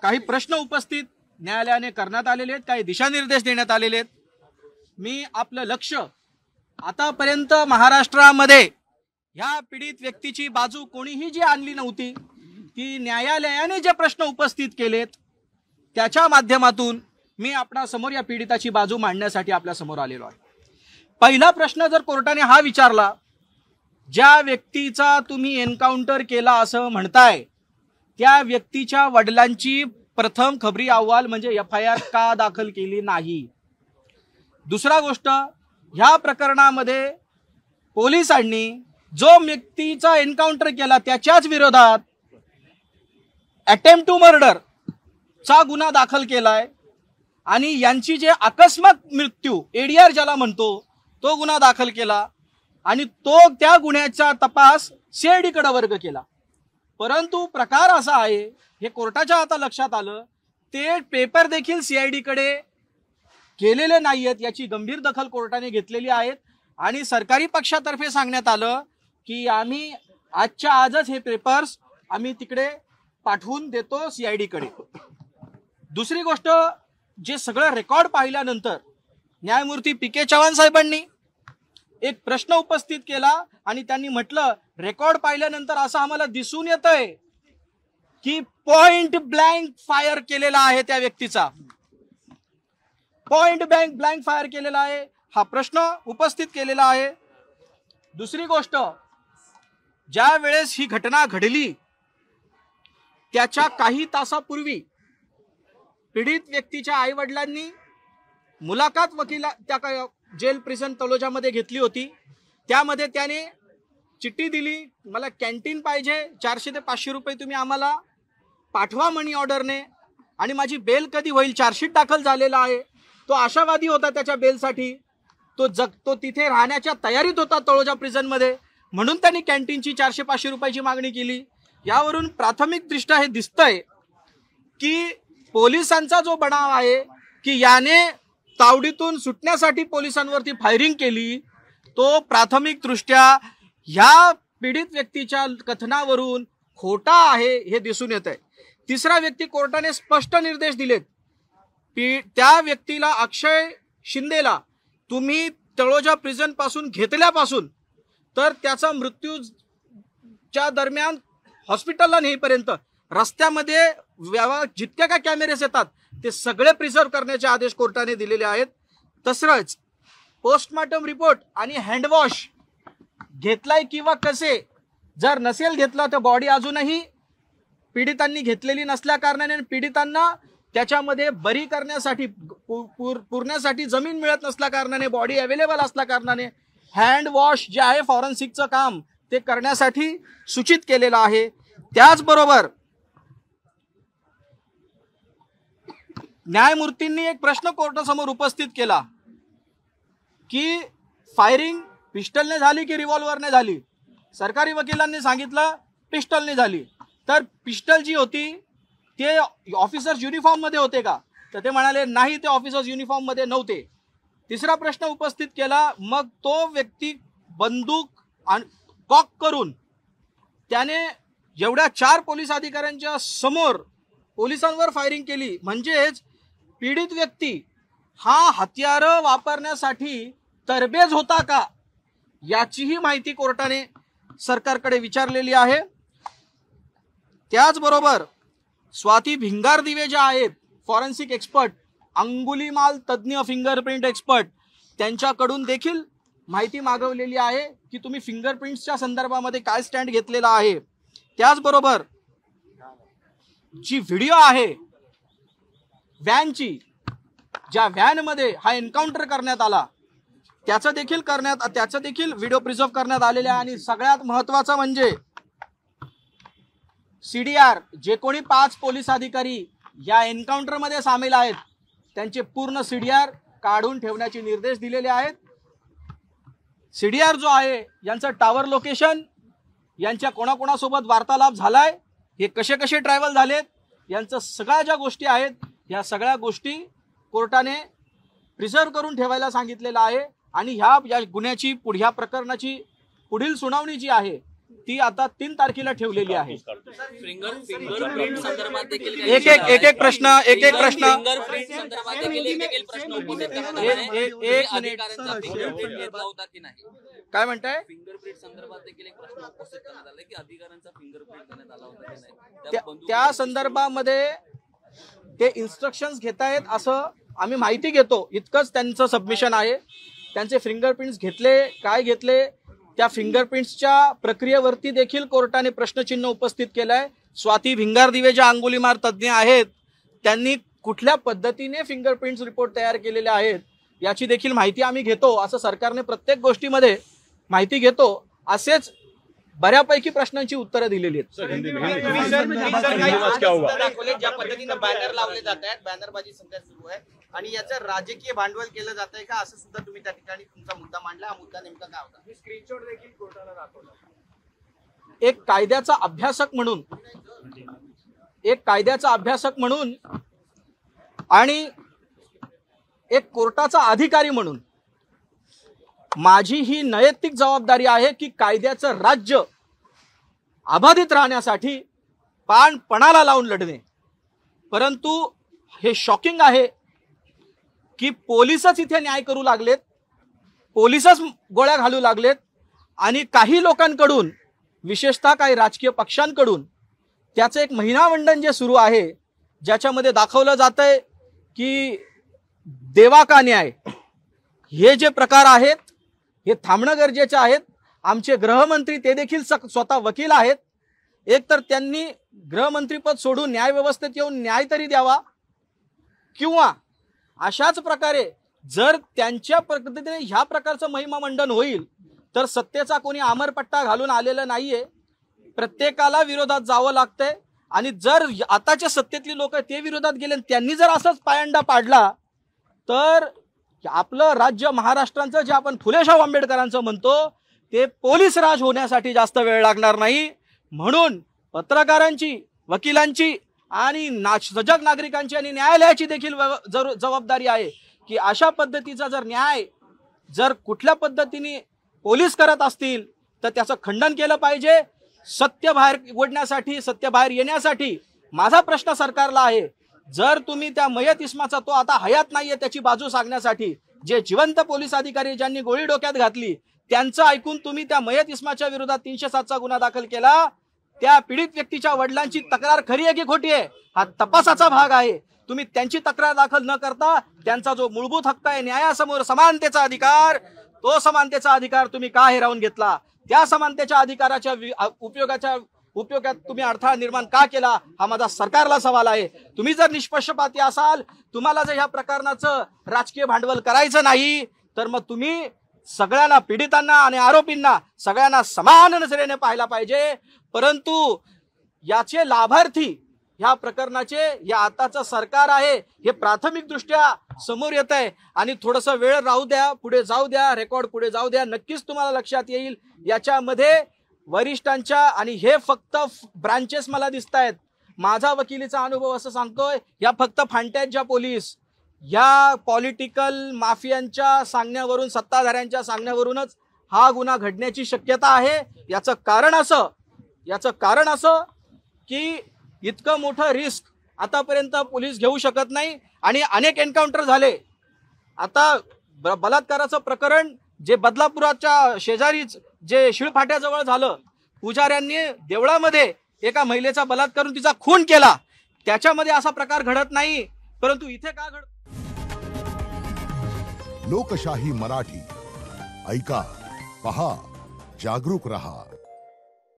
काही प्रश्न उपस्थित न्यायालयाने करण्यात आलेले आहेत, काही दिशानिर्देश देण्यात आलेले आहेत। मी आपलं लक्ष आतापर्यंत महाराष्ट्रामध्ये ह्या पीडित व्यक्तीची बाजू कोणीही जी आणली नव्हती, ती न्यायालयाने जे प्रश्न उपस्थित केलेत त्याच्या माध्यमातून मी आपणासमोर या पीडिताची बाजू मांडण्यासाठी आपल्या समोर आलेलो आहे। पहिला प्रश्न जर कोर्टाने हा विचारला, ज्या व्यक्तीचा तुम्ही एन्काउंटर केला असं म्हणताय त्या व्यक्तीच्या वडिलांची प्रथम खबरी अहवाल म्हणजे FIR का दाखल केली नाही? दुसरा गोष्ट, ह्या प्रकरणामध्ये पोलिसांनी जो व्यक्तीचा एन्काउंटर केला त्याच्याच विरोधात अटेम्प्ट टू मर्डर चा गुन्हा दाखल केलाय आणि यांची जे अकस्मात मृत्यू ADR ज्याला म्हणतो तो गुन्हा दाखल केला आणि तो त्या गुन्ह्याचा तपास CID कडे वर्ग केला। परंतु प्रकार असा आहे, हे कोर्टाच्या आता लक्षात आलं, ते पेपर देखील CID कडे केलेले नाहीयेत याची गंभीर दखल कोर्टाने घेतलेली आहे आणि सरकारी पक्षातर्फे सांगण्यात आलं की आम्ही आजच्या आजच हे पेपर्स आम्ही तिकडे पाठवून देतो CID कडे। दुसरी गोष्ट, जे सगळं रेकॉर्ड पाहिल्यानंतर न्यायमूर्ती PK चव्हाण साहेबांनी एक प्रश्न उपस्थित केला आणि त्यांनी म्हटलं, रेकॉर्ड पाहिल्यानंतर असं आम्हाला दिसून येतंय की पॉइंट ब्लँक फायर केलेला आहे त्या व्यक्तीचा, पॉइंट ब्लँक फायर केलेला आहे, हा प्रश्न उपस्थित केलेला आहे। दुसरी गोष्ट, ज्या वेळेस ही घटना घडली त्याच्या काही तासापूर्वी पीडित व्यक्तीच्या आई वडिलांनी मुलाखत वकिला त्या जेल प्रिझन तलोजामध्ये घेतली होती। त्यामध्ये त्याने चिठ्ठी दिली, मला कॅन्टीन पाहिजे, 400 ते 500 रुपये तुम्ही आम्हाला पाठवा मनी ऑर्डरने आणि माझी बेल कधी होईल, चार्जशीट दाखल झालेला आहे। तो आशावादी होता त्याच्या बेलसाठी, तो तिथे राहण्याच्या तयारीत होता तळोजा प्रिझनमध्ये, म्हणून त्यांनी कॅन्टीनची 400-500 रुपयाची मागणी केली। यावरून प्राथमिक दृष्ट्या हे दिसतंय की पोलिसांचा जो बनाव आहे की याने तावडीतून सुटण्यासाठी पोलिसांवरती फायरिंग केली, तो प्राथमिक दृष्ट्या ह्या पीडित व्यक्तीच्या कथनावरून खोटा आहे हे दिसून येत आहे। तिसरा व्यक्ती, कोर्टाने स्पष्ट निर्देश दिलेत, त्या व्यक्तीला अक्षय शिंदेला तुम्ही तळोजा प्रिझन पासून घेतल्यापासून तर त्याचा मृत्यूच्या दरम्यान हॉस्पिटलला नेईपर्यंत रस्त्यामध्ये जितके काय कॅमेरेस येतात ते सगळे प्रिझर्व करण्याचे आदेश कोर्टाने दिलेले आहेत। तसंच पोस्टमॉर्टम रिपोर्ट आणि हँडवॉश घेतलाय किंवा कसे, जर नसेल घेतला तर बॉडी अजूनही पीडितांनी घेतलेली नसल्या कारणाने पीडितांना त्याच्यामध्ये बरी करण्यासाठी पुरण्यासाठी जमीन मिळत नसल्या कारणाने, बॉडी अवेलेबल असल्या कारणाने हँड वॉश जे आहे फॉरेन्सिकचं काम ते करण्यासाठी सूचित केलेलं आहे। त्याचबरोबर न्यायमूर्तींनी एक प्रश्न कोर्टासमोर उपस्थित केला की फायरिंग पिस्टलने झाली की रिव्हॉल्व्हरने झाली? सरकारी वकिलांनी सांगितलं पिस्टलने झाली। तर पिस्टल जी होती ते ऑफिसर्स युनिफॉर्म मध्ये होते का? तर ते म्हणाले नाही, ते ऑफिसर्स युनिफॉर्म मध्ये नव्हते। तिसरा प्रश्न उपस्थित केला, मग तो व्यक्ती बंदूक कॉक करून त्याने एवढ्या 4 पोलीस अधिकाऱ्यांच्या समोर पोलिसांवर फायरिंग केली, म्हणजेच पीडित व्यक्ती हा हत्यार वापरण्यासाठी तरबेज होता का, याचीही माहिती कोर्टाने सरकारकडे विचारलेली आहे। त्याचबरोबर स्वाती भिंगारदिवे ज्या आहेत फॉरेन्सिक एक्सपर्ट, अंगुलीमाल तज्ञ, फिंगरप्रिंट एक्सपर्ट, त्यांच्याकडून देखील माहिती मागवलेली आहे की तुम्ही फिंगरप्रिंट्सच्या संदर्भामध्ये काय स्टँड घेतलेला आहे। त्याचबरोबर जी व्हिडिओ आहे व्हॅनची, ज्या व्हॅनमध्ये हा एन्काउंटर करण्यात आला त्याचं देखील व्हिडिओ प्रिझर्व करण्यात आलेले आहे। आणि सगळ्यात महत्त्वाचं म्हणजे CDR, जे कोणी 5 पोलीस अधिकारी या एन्काउंटर मध्ये सामील आहेत त्यांचे पूर्ण CDR काढून ठेवण्याचे निर्देश दिलेले आहेत। CDR जो आहे यांचं टावर लोकेशन, यांच्या कोणाकोणासोबत वार्तालाप झालाय, हे कसे कसे ट्रॅव्हल झालेत, यांचं सगळ्या ज्या गोष्टी आहेत या सगळ्या गोष्टी कोर्टाने प्रिझर्व करून ठेवायला सांगितलेलं आहे। आणि ह्या गुन्ह्याची ह्या प्रकरणाची पुढील सुनावणी जी आहे ती आता 3 तारखेला ठेवलेली आहे. फिंगरप्रिंट संदर्भात देखील एक प्रश्न फिंगरप्रिंट संदर्भात देखील प्रश्न उपस्थित करण्यात आला आहे. एक मिनिट. अधिकाऱ्यांचा फिंगरप्रिंट घेतला होता की नाही? काय म्हणताय? फिंगरप्रिंट संदर्भात देखील एक प्रश्न उपस्थित करण्यात आला की अधिकाऱ्यांचा फिंगरप्रिंट करण्यात आला होता की नाही? त्या संदर्भामध्ये ते इन्स्ट्रक्शन्स घेतायत असं आम्ही माहिती घेतो, इतकंच त्यांचं सबमिशन आहे. त्यांचे फिंगरप्रिंट्स घेतले, काय घेतले, त्या फिंगरप्रिंट्सच्या प्रक्रियेवरती देखील कोर्टाने प्रश्नचिन्ह उपस्थित केलंय. स्वाती भिंगारदिवे ज्या अंगुलीमार तज्ज्ञ आहेत त्यांनी कुठल्या पद्धतीने फिंगरप्रिंट्स रिपोर्ट तयार केलेले आहेत याची देखील माहिती आम्ही घेतो. असं सरकारने प्रत्येक गोष्टीमध्ये माहिती घेतो, असेच बऱ्यापैकी प्रश्नांची उत्तरं दिलेली आहेत. ज्या पद्धतीने बॅनर लावले जात आहेत, बॅनरबाजी सध्या सुरू आहे आणि याचं राजकीय भांडवल केलं जात आहे का, असं सुद्धा तुम्ही त्या ठिकाणी तुमचा मुद्दा मांडला. हा मुद्दा नेमका काय होता? स्क्रीनशॉट देखील कोर्टाला दाखवला. एक कायद्याचा अभ्यासक म्हणून आणि एक कोर्टाचा अधिकारी म्हणून माझी ही नैतिक जबाबदारी आहे की कायद्याचं राज्य अबाधित राहण्यासाठी पणाला लावून लढणे. परंतु हे शॉकिंग आहे की पोलीसच इथे न्याय करू लागलेत, पोलीसच गोळ्या घालू लागलेत आणि काही लोकांकडून, विशेषतः काही राजकीय पक्षांकडून त्याचं एक महिनामंडन जे सुरू आहे, ज्याच्यामध्ये दाखवलं जातंय की देवा का न्याय, हे जे प्रकार आहेत हे थांबणं गरजेचे आहेत. आमचे गृहमंत्री ते देखील स्वतः वकील आहेत. एक तर त्यांनी गृहमंत्रीपद सोडून न्यायव्यवस्थेत येऊन न्याय तरी द्यावा, किंवा अशाच प्रकारे जर त्यांच्या पद्धतीने ह्या प्रकारचं महिमामंडन होईल तर सत्तेचा कोणी अमरपट्टा घालून आलेलं नाहीये. प्रत्येकाला विरोधात जावं लागतंय आणि जर आताच्या सत्तेतली लोक ते विरोधात गेले, त्यांनी जर असंच पायंडा पाडला तर आपलं राज्य महाराष्ट्राचं जे आपण फुले शाहू आंबेडकरांचं म्हणतो ते पोलीस राज होण्यासाठी जास्त वेळ लागणार नाही. म्हणून पत्रकारांची, वकिलांची आणि सजग नागरिकांची आणि न्यायालयाची देखील जबाबदारी आहे की अशा पद्धतीचा जर न्याय जर कुठल्या पद्धतीने पोलीस करत असतील तर त्याचं खंडन केलं पाहिजे. सत्य बाहेर ओढण्यासाठी, सत्य बाहेर येण्यासाठी माझा प्रश्न सरकारला आहे, जर तुम्ही त्या मयत इस्माचा, तो आता हयात नाहीये, त्याची बाजू सांगण्यासाठी जे जिवंत पोलीस अधिकारी ज्यांनी गोळी डोक्यात घातली त्यांचं ऐकून तुम्ही त्या मयत इस्माच्या विरोधात 307चा गुन्हा दाखल केला, त्या पीडित व्यक्तीच्या वडिलांची तक्रार खरी आहे की खोटी आहे हा तपासाचा भाग आहे. तुम्ही त्यांची तक्रार दाखल न करता त्यांचा जो मूलभूत हक्क आहे न्यायासमोर समानतेचा अधिकार, तो समानतेचा अधिकार तुम्ही का हिरावून घेतला? त्या समानतेच्या अधिकाराच्या उपयोगात तुम्ही अडथळा निर्माण का केला हा माझा सरकारला सवाल आहे. तुम्ही जर निष्पक्षपाती असाल, तुम्हाला जर ह्या प्रकरणाचं राजकीय भांडवल करायचं नाही तर मग तुम्ही सगळ्यांना, पीडितांना आणि आरोपींना सगळ्यांना समान नजरेने पाहायला पाहिजे. परंतु याचे लाभार्थी ह्या प्रकरणाचे या आताचं सरकार आहे हे प्राथमिक दृष्ट्या समोर येत आहे आणि थोडंसं वेळ राहू द्या, पुढे जाऊ द्या, रेकॉर्ड पुढे जाऊ द्या, नक्कीच तुम्हाला लक्षात येईल याच्यामध्ये वरिष्ठांच्या, आणि हे फक्त ब्रांचेस मला दिसत आहेत. माझा वकिलीचा अनुभव असं सांगतोय, या फक्त फांट्यांच्या पोलीस, या पॉलिटिकल माफियांच्या सांगण्यावरून, सत्ताधाऱ्यांच्या सांगण्यावरूनच हा गुन्हा घडण्याची शक्यता आहे. याचं कारण असं की इतकं मोठं रिस्क आतापर्यंत पोलीस घेऊ शकत नाही आणि अनेक एन्काउंटर झाले. आता बलात्काराचं प्रकरण जे बदलापुराच्या शेजारीच जे शिळफाट्याजवळ झालं, पुजाऱ्यांनी देवळामध्ये एका महिलेचा बलात्कार करून तिचा खून केला, त्याच्यामध्ये असा प्रकार घडत नाही, परंतु इथे का घडतो? लोकशाही मराठी ऐका, पहा, जागरूक रहा.